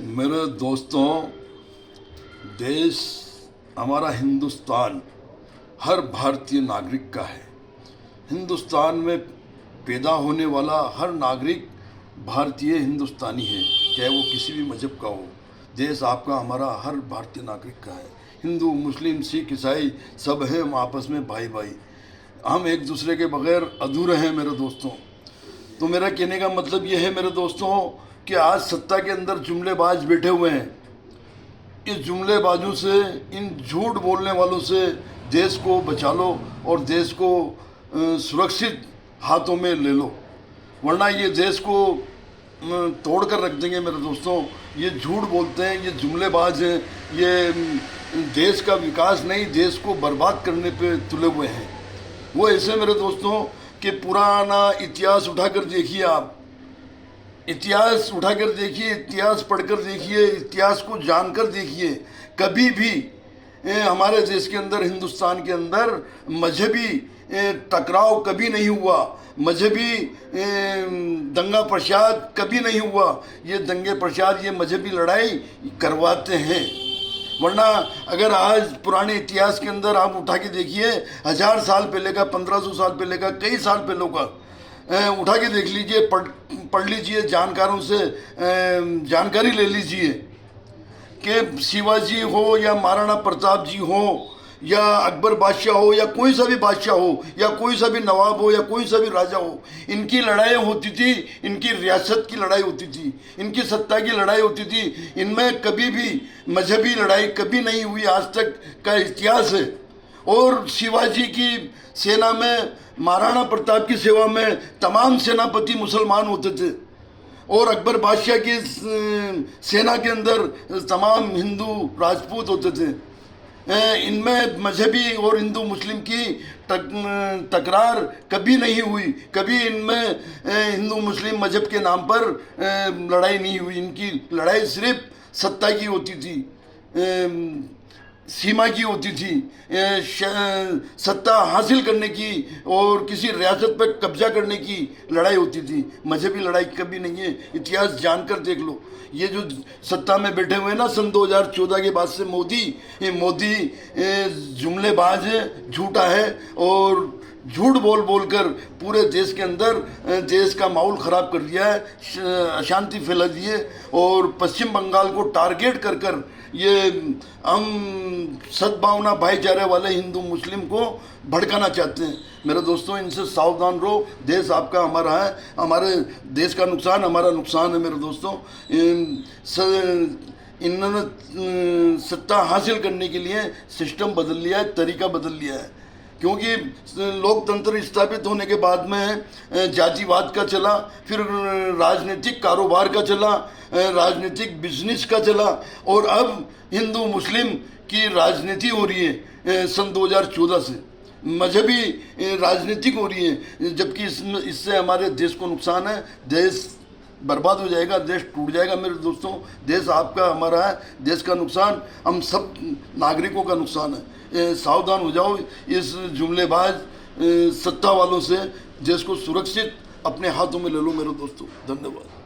मेरे दोस्तों, देश हमारा हिंदुस्तान हर भारतीय नागरिक का है। हिंदुस्तान में पैदा होने वाला हर नागरिक भारतीय हिंदुस्तानी है, चाहे वो किसी भी मज़हब का हो। देश आपका हमारा हर भारतीय नागरिक का है। हिंदू, मुस्लिम, सिख, ईसाई सब हैं, हम आपस में भाई भाई। हम एक दूसरे के बगैर अधूरे हैं मेरे दोस्तों। तो मेरा कहने का मतलब ये है मेरे दोस्तों कि आज सत्ता के अंदर जुमलेबाज बैठे हुए हैं। इस जुमलेबाजों से, इन झूठ बोलने वालों से देश को बचा लो और देश को सुरक्षित हाथों में ले लो, वरना ये देश को तोड़ कर रख देंगे मेरे दोस्तों। ये झूठ बोलते हैं, ये जुमलेबाज हैं, ये देश का विकास नहीं, देश को बर्बाद करने पे तुले हुए हैं। वो ऐसे मेरे दोस्तों कि पुराना इतिहास उठाकर देखिए, आप इतिहास उठाकर देखिए, इतिहास पढ़कर देखिए, इतिहास को जानकर देखिए। कभी भी हमारे देश के अंदर, हिंदुस्तान के अंदर मजहबी टकराव कभी नहीं हुआ, मजहबी दंगा प्रसाद कभी नहीं हुआ। ये दंगे प्रसाद, ये मजहबी लड़ाई करवाते हैं। वरना अगर आज पुराने इतिहास के अंदर आप उठा के देखिए, 1000 साल पहले का, 1500 साल पहले का, कई साल पहले का उठा के देख लीजिए, पढ़ लीजिए, जानकारों से जानकारी ले लीजिए कि शिवाजी हो या महाराणा प्रताप जी हो या अकबर बादशाह हो या कोई सा भी बादशाह हो या कोई सा भी नवाब हो या कोई सा भी राजा हो, इनकी लड़ाई होती थी, इनकी रियासत की लड़ाई होती थी, इनकी सत्ता की लड़ाई होती थी। इनमें कभी भी मजहबी लड़ाई कभी नहीं हुई, आज तक का इतिहास है। और शिवाजी की सेना में, महाराणा प्रताप की सेवा में तमाम सेनापति मुसलमान होते थे और अकबर बादशाह की सेना के अंदर तमाम हिंदू राजपूत होते थे। इनमें मजहबी और हिंदू मुस्लिम की तकरार कभी नहीं हुई, कभी इनमें हिंदू मुस्लिम मजहब के नाम पर लड़ाई नहीं हुई। इनकी लड़ाई सिर्फ सत्ता की होती थी, सीमा की होती थी, सत्ता हासिल करने की और किसी रियासत पर कब्जा करने की लड़ाई होती थी। मजहबी लड़ाई कभी नहीं है, इतिहास जानकर देख लो। ये जो सत्ता में बैठे हुए हैं ना, सन 2014 के बाद से मोदी जुमलेबाज है, झूठा है और झूठ बोल बोलकर पूरे देश के अंदर देश का माहौल ख़राब कर दिया है, अशांति फैला दी है। और पश्चिम बंगाल को टारगेट कर कर ये हम सद्भावना भाईचारे वाले हिंदू मुस्लिम को भड़काना चाहते हैं। मेरे दोस्तों, इनसे सावधान रहो। देश आपका हमारा है, हमारे देश का नुकसान हमारा नुकसान है मेरे दोस्तों। इन्होंने सत्ता हासिल करने के लिए सिस्टम बदल लिया है, तरीका बदल लिया है। क्योंकि लोकतंत्र स्थापित होने के बाद में जातिवाद का चला, फिर राजनीतिक कारोबार का चला, राजनीतिक बिजनेस का चला और अब हिंदू मुस्लिम की राजनीति हो रही है। सन 2014 से मजहबी राजनीतिक हो रही है, जबकि इससे हमारे देश को नुकसान है। देश बर्बाद हो जाएगा, देश टूट जाएगा मेरे दोस्तों। देश आपका हमारा है, देश का नुकसान हम सब नागरिकों का नुकसान है। सावधान हो जाओ इस जुमलेबाज सत्ता वालों से। देश को सुरक्षित अपने हाथों में ले लो मेरे दोस्तों। धन्यवाद।